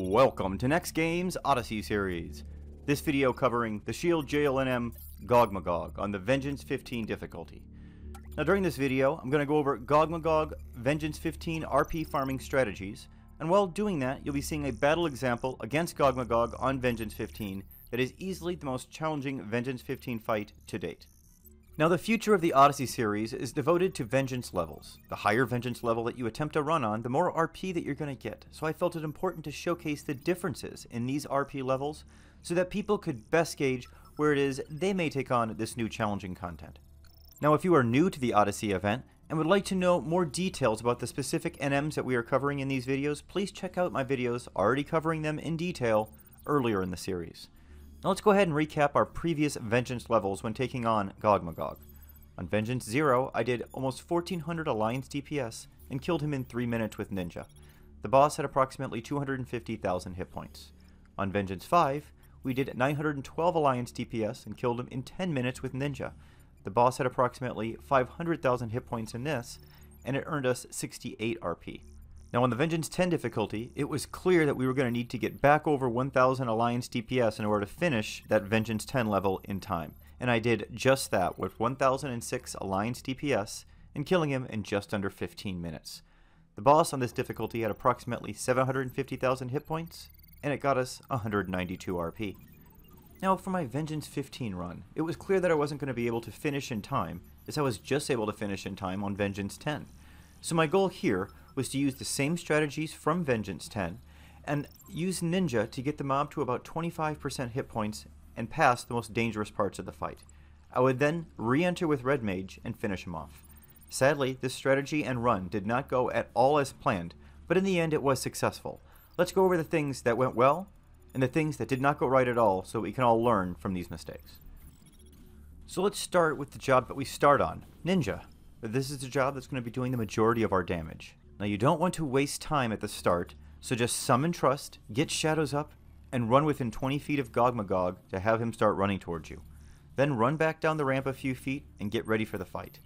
Welcome to Next Game's Odyssey series. This video covering the Shield JLNM Gogmagog on the Vengeance 15 difficulty. Now during this video, I'm going to go over Gogmagog Vengeance 15 RP farming strategies, and while doing that, you'll be seeing a battle example against Gogmagog on Vengeance 15 that is easily the most challenging Vengeance 15 fight to date. Now the future of the Odyssey series is devoted to Vengeance levels. The higher Vengeance level that you attempt to run on, the more RP that you're going to get, so I felt it important to showcase the differences in these RP levels so that people could best gauge where it is they may take on this new challenging content. Now if you are new to the Odyssey event and would like to know more details about the specific NMs that we are covering in these videos, please check out my videos already covering them in detail earlier in the series. Now let's go ahead and recap our previous Vengeance levels when taking on Gogmagog. On Vengeance 0, I did almost 1400 Alliance DPS and killed him in 3 minutes with Ninja. The boss had approximately 250,000 hit points. On Vengeance 5, we did 912 Alliance DPS and killed him in 10 minutes with Ninja. The boss had approximately 500,000 hit points in this, and it earned us 68 RP. Now on the Vengeance 10 difficulty, it was clear that we were going to need to get back over 1000 Alliance DPS in order to finish that Vengeance 10 level in time. And I did just that with 1006 Alliance DPS and killing him in just under 15 minutes. The boss on this difficulty had approximately 750,000 hit points, and it got us 192 RP. Now for my Vengeance 15 run, it was clear that I wasn't going to be able to finish in time, as I was just able to finish in time on Vengeance 10. So my goal here was to use the same strategies from Vengeance 10 and use Ninja to get the mob to about 25% hit points and pass the most dangerous parts of the fight. I would then re-enter with Red Mage and finish him off. Sadly, this strategy and run did not go at all as planned, but in the end it was successful. Let's go over the things that went well and the things that did not go right at all so we can all learn from these mistakes. So let's start with the job that we start on, Ninja. This is the job that's going to be doing the majority of our damage. Now you don't want to waste time at the start, so just summon Trust, get shadows up, and run within 20 feet of Gogmagog to have him start running towards you. Then run back down the ramp a few feet and get ready for the fight.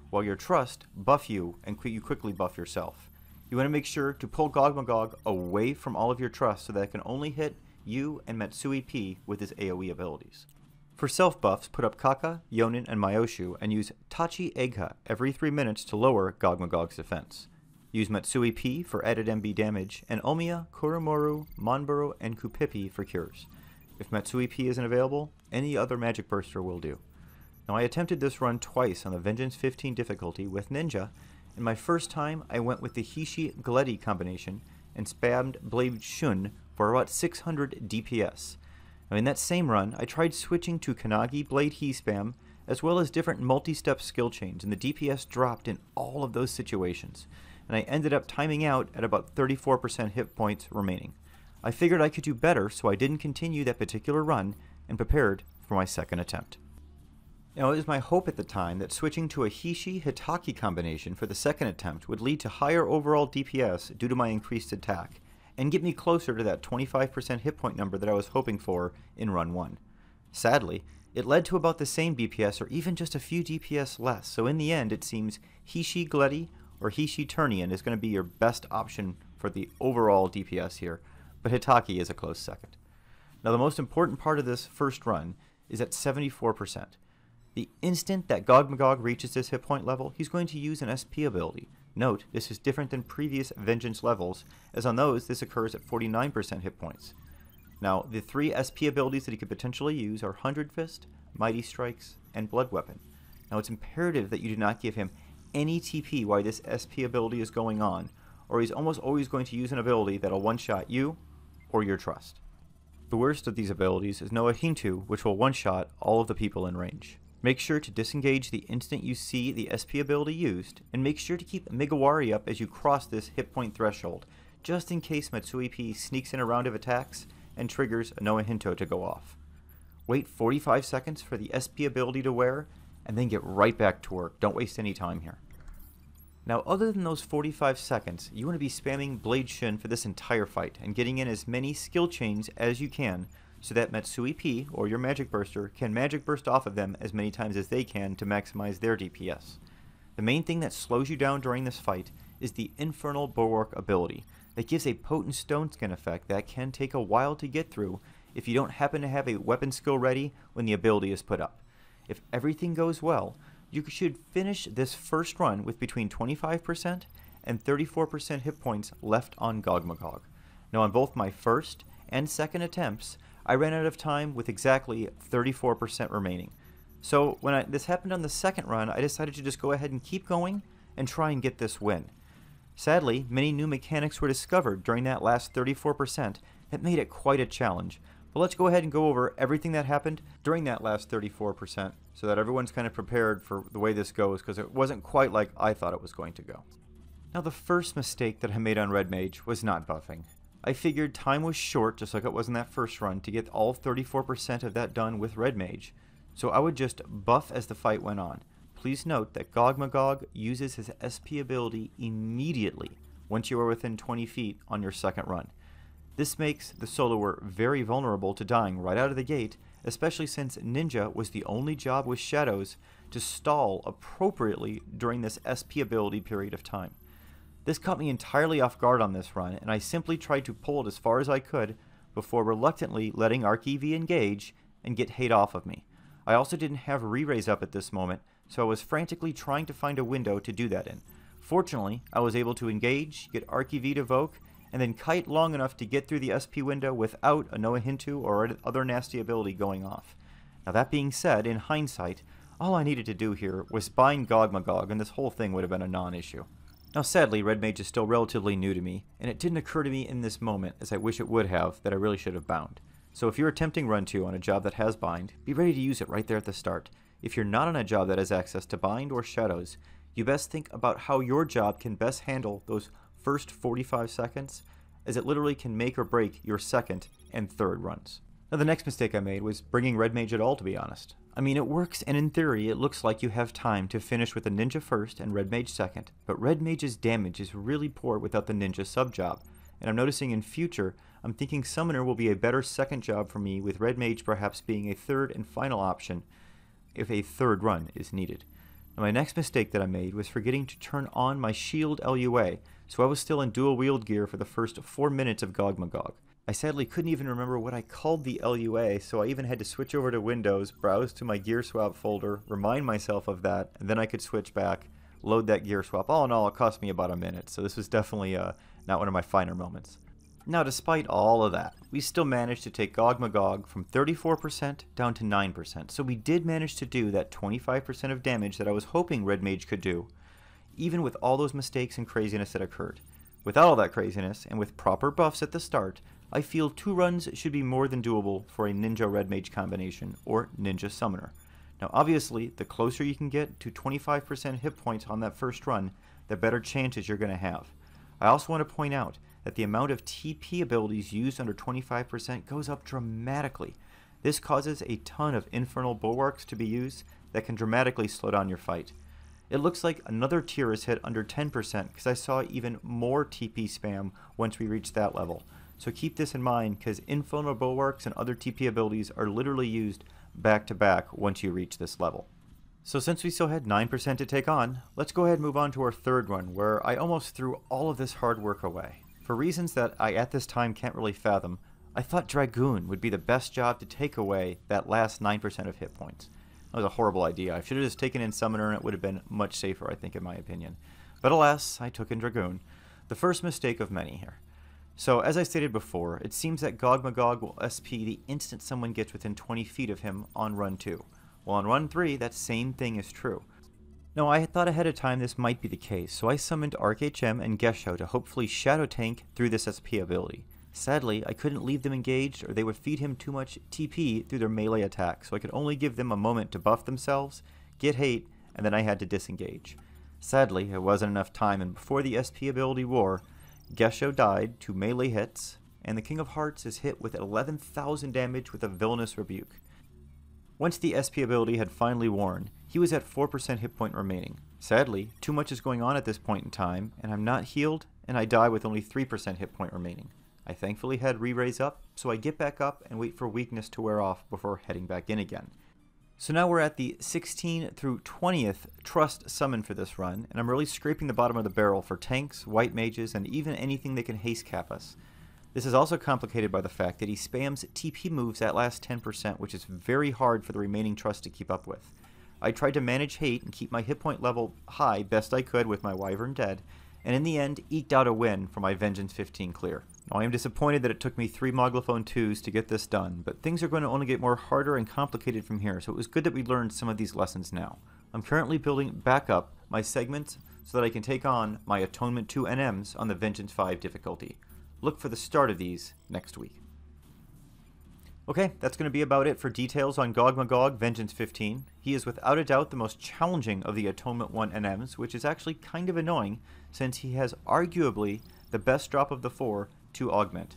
While your Trust buff you and you quickly buff yourself. You want to make sure to pull Gogmagog away from all of your Trust so that it can only hit you and Matsui P with his AoE abilities. For self buffs, put up Kaka, Yonin, and Myoshu and use Tachi Egha every 3 minutes to lower Gogmagog's defense. Use Matsui P for added MB damage, and Omiya, Kurumoru, Monburo, and Kupipi for cures. If Matsui P isn't available, any other magic burster will do. Now I attempted this run twice on the Vengeance 15 difficulty with Ninja, and my first time I went with the Hishi Gledi combination and spammed Blade Shun for about 600 DPS. Now in that same run, I tried switching to Kanagi Blade He spam, as well as different multi-step skill chains, and the DPS dropped in all of those situations. And I ended up timing out at about 34% hit points remaining. I figured I could do better, so I didn't continue that particular run and prepared for my second attempt. Now it was my hope at the time that switching to a Hishi-Hitaki combination for the second attempt would lead to higher overall DPS due to my increased attack, and get me closer to that 25% hit point number that I was hoping for in run 1. Sadly, it led to about the same DPS or even just a few DPS less, so in the end it seems Hishi Gledi or Hishi Turnian is going to be your best option for the overall DPS here, but Hitaki is a close second. Now the most important part of this first run is at 74%. The instant that Gogmagog reaches this hit point level, he's going to use an SP ability. Note, this is different than previous Vengeance levels, as on those this occurs at 49% hit points. Now, the 3 SP abilities that he could potentially use are Hundred Fist, Mighty Strikes, and Blood Weapon. Now it's imperative that you do not give him any TP while this SP ability is going on, or he's almost always going to use an ability that'll one-shot you or your Trust. The worst of these abilities is Noa Hintu, which will one-shot all of the people in range. Make sure to disengage the instant you see the SP ability used, and make sure to keep Migawari up as you cross this hit point threshold, just in case Matsui P sneaks in a round of attacks and triggers a Noa Hinto to go off. Wait 45 seconds for the SP ability to wear, and then get right back to work. Don't waste any time here. Now other than those 45 seconds, you want to be spamming Blade Shin for this entire fight, and getting in as many skill chains as you can, so that Matsui P, or your Magic Burster, can Magic Burst off of them as many times as they can to maximize their DPS. The main thing that slows you down during this fight is the Infernal Bulwark ability. that gives a potent stone skin effect that can take a while to get through if you don't happen to have a weapon skill ready when the ability is put up. If everything goes well, you should finish this first run with between 25% and 34% hit points left on Gogmagog. Now on both my first and second attempts, I ran out of time with exactly 34% remaining. So when this happened on the second run, I decided to just go ahead and keep going and try and get this win. Sadly, many new mechanics were discovered during that last 34% that made it quite a challenge. But let's go ahead and go over everything that happened during that last 34% so that everyone's kind of prepared for the way this goes, because it wasn't quite like I thought it was going to go. Now the first mistake that I made on Red Mage was not buffing. I figured time was short, just like it was in that first run, to get all 34% of that done with Red Mage, so I would just buff as the fight went on. Please note that Gogmagog uses his SP ability immediately once you are within 20 feet on your second run. This makes the soloer very vulnerable to dying right out of the gate, especially since Ninja was the only job with Shadows to stall appropriately during this SP ability period of time. This caught me entirely off guard on this run, and I simply tried to pull it as far as I could before reluctantly letting Arc EV engage and get hate off of me. I also didn't have re-raise up at this moment, so I was frantically trying to find a window to do that in. Fortunately, I was able to engage, get Arc EV to Voke, and then kite long enough to get through the SP window without a Noah Hintu or other nasty ability going off. Now that being said, in hindsight, all I needed to do here was bind Gogmagog and this whole thing would have been a non-issue. Now sadly, Red Mage is still relatively new to me, and it didn't occur to me in this moment, as I wish it would have, that I really should have bound. So if you're attempting Run 2 on a job that has bind, be ready to use it right there at the start. If you're not on a job that has access to bind or shadows, you best think about how your job can best handle those first 45 seconds, as it literally can make or break your second and third runs. Now the next mistake I made was bringing Red Mage at all, to be honest. I mean, it works, and in theory it looks like you have time to finish with a Ninja first and Red Mage second, but Red Mage's damage is really poor without the Ninja sub-job, and I'm noticing in future, I'm thinking Summoner will be a better second job for me, with Red Mage perhaps being a third and final option if a third run is needed. Now my next mistake that I made was forgetting to turn on my shield LUA, so I was still in dual wield gear for the first 4 minutes of Gogmagog. I sadly couldn't even remember what I called the LUA, so I even had to switch over to Windows, browse to my gear swap folder, remind myself of that, and then I could switch back, load that gear swap. All in all, it cost me about a minute, so this was definitely not one of my finer moments. Now, despite all of that, we still managed to take Gogmagog from 34% down to 9%, so we did manage to do that 25% of damage that I was hoping Red Mage could do, even with all those mistakes and craziness that occurred. Without all that craziness, and with proper buffs at the start, I feel 2 runs should be more than doable for a Ninja Red Mage combination, or Ninja Summoner. Now obviously, the closer you can get to 25% hit points on that first run, the better chances you're going to have. I also want to point out that the amount of TP abilities used under 25% goes up dramatically. This causes a ton of Infernal Bulwarks to be used that can dramatically slow down your fight. It looks like another tier is hit under 10% because I saw even more TP spam once we reached that level. So keep this in mind, because Infernal Bulwarks and other TP abilities are literally used back to back once you reach this level. So since we still had 9% to take on, let's go ahead and move on to our third run, where I almost threw all of this hard work away. For reasons that I at this time can't really fathom, I thought Dragoon would be the best job to take away that last 9% of hit points. That was a horrible idea. I should have just taken in Summoner and it would have been much safer, I think, in my opinion. But alas, I took in Dragoon. The first mistake of many here. So, as I stated before, it seems that Gogmagog will SP the instant someone gets within 20 feet of him on Run 2. Well, on Run 3, that same thing is true. Now, I had thought ahead of time this might be the case, so I summoned ArcHM and Gesho to hopefully Shadow Tank through this SP ability. Sadly, I couldn't leave them engaged, or they would feed him too much TP through their melee attack, so I could only give them a moment to buff themselves, get hate, and then I had to disengage. Sadly, it wasn't enough time, and before the SP ability wore, Gesho died to melee hits, and the King of Hearts is hit with 11,000 damage with a Villainous Rebuke. Once the SP ability had finally worn, he was at 4% hit point remaining. Sadly, too much is going on at this point in time, and I'm not healed, and I die with only 3% hit point remaining. I thankfully had re-raise up, so I get back up and wait for weakness to wear off before heading back in again. So now we're at the 16th through 20th Trust Summon for this run, and I'm really scraping the bottom of the barrel for tanks, white mages, and even anything that can haste cap us. This is also complicated by the fact that he spams TP moves that last 10%, which is very hard for the remaining Trust to keep up with. I tried to manage hate and keep my hit point level high best I could with my Wyvern dead, and in the end eked out a win for my Vengeance 15 clear. Now, I am disappointed that it took me 3 Moglophone 2s to get this done, but things are going to only get more harder and complicated from here, so it was good that we learned some of these lessons now. I'm currently building back up my segments so that I can take on my Atonement 2 NMs on the Vengeance 5 difficulty. Look for the start of these next week. Okay, that's going to be about it for details on Gogmagog Vengeance 15. He is without a doubt the most challenging of the Atonement 1 NMs, which is actually kind of annoying since he has arguably the best drop of the 4 to augment.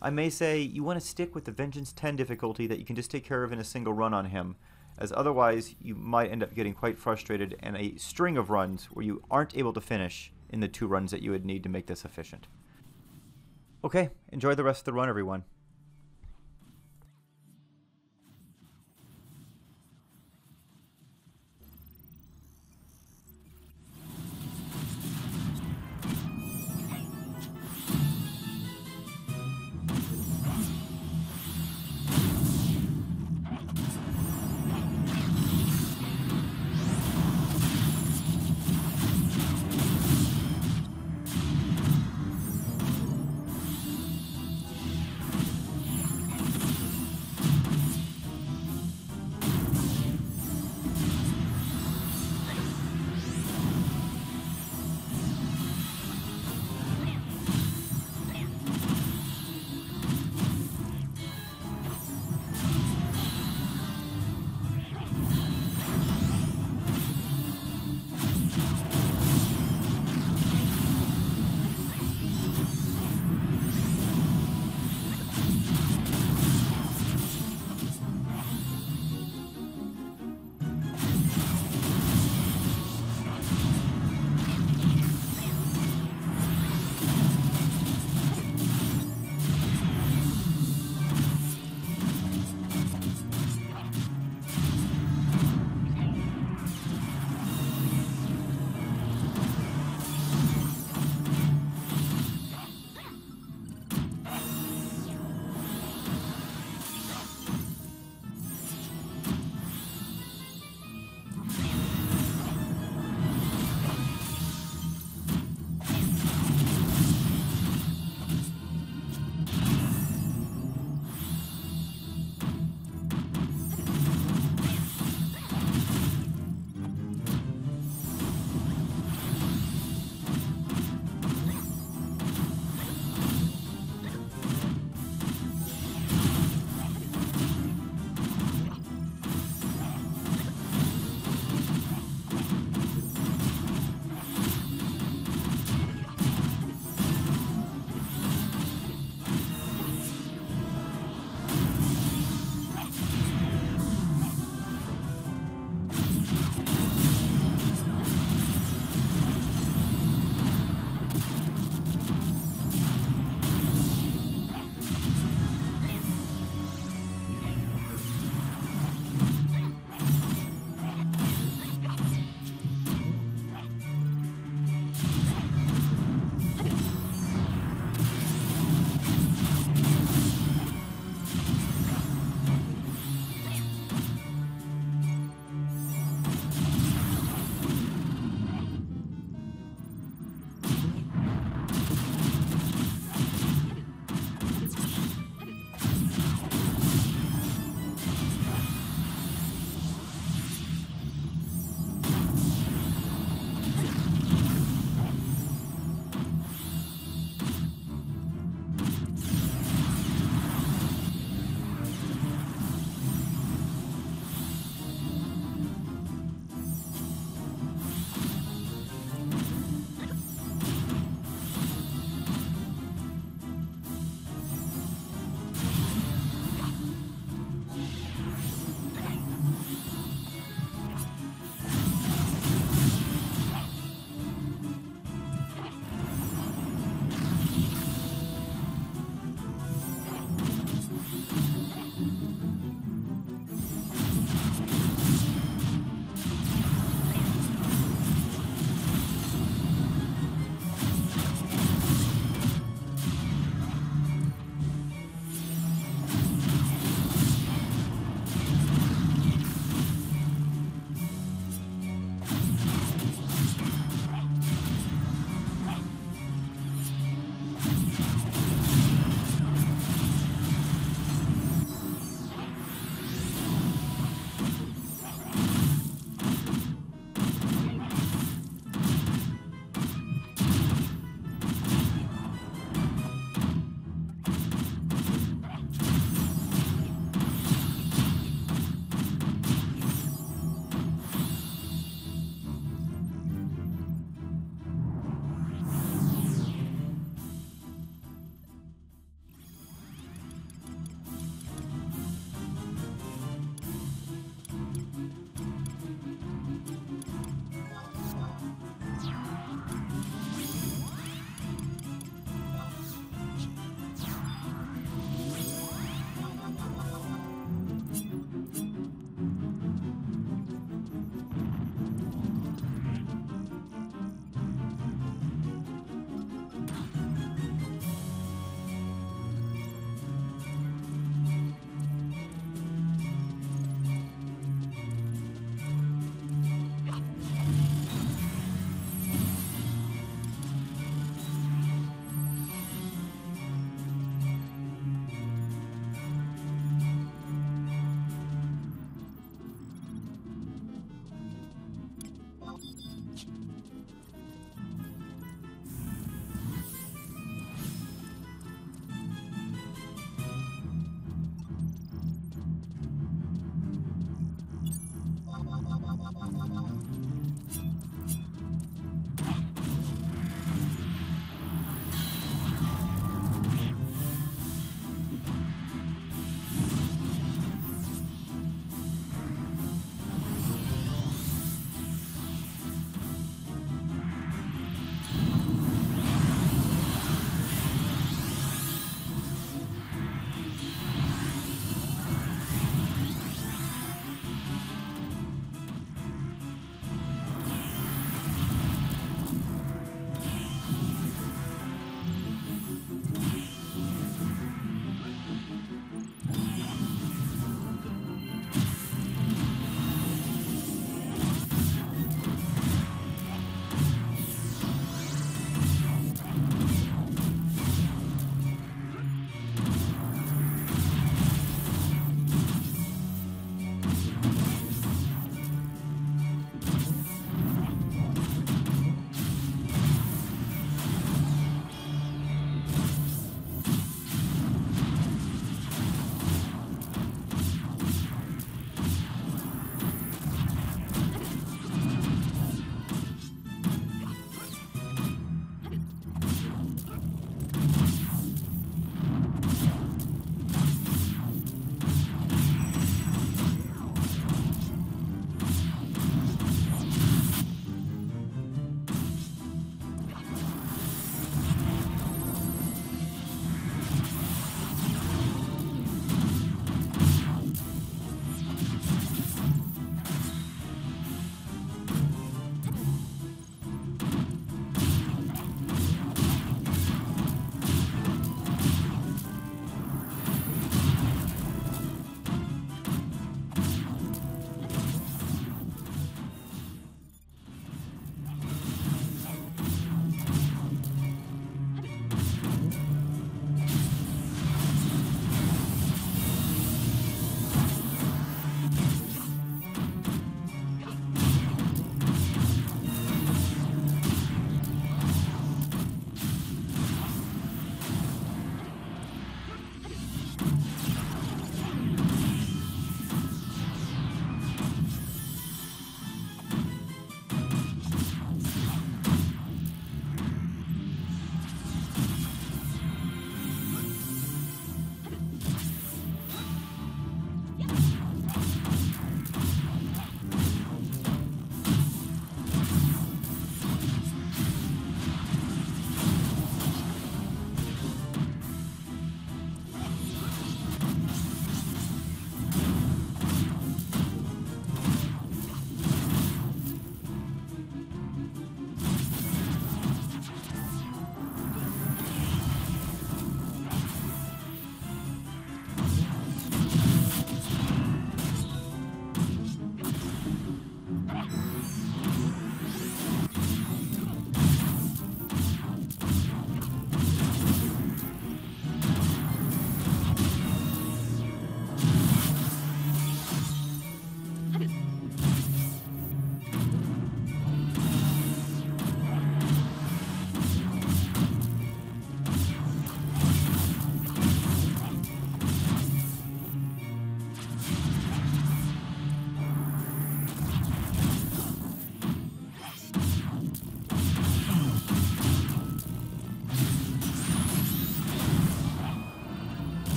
I may say you want to stick with the Vengeance 10 difficulty that you can just take care of in a single run on him, as otherwise you might end up getting quite frustrated in a string of runs where you aren't able to finish in the 2 runs that you would need to make this efficient. Okay, enjoy the rest of the run, everyone.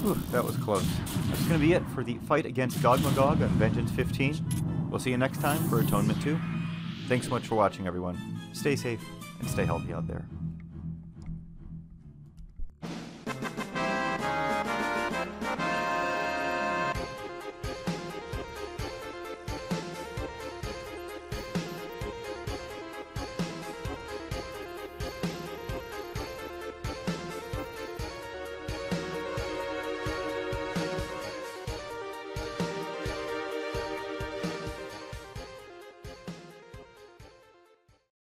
Whew, that was close. That's going to be it for the fight against Gogmagog on Vengeance 15. We'll see you next time for Atonement 2. Thanks so much for watching, everyone. Stay safe and stay healthy out there.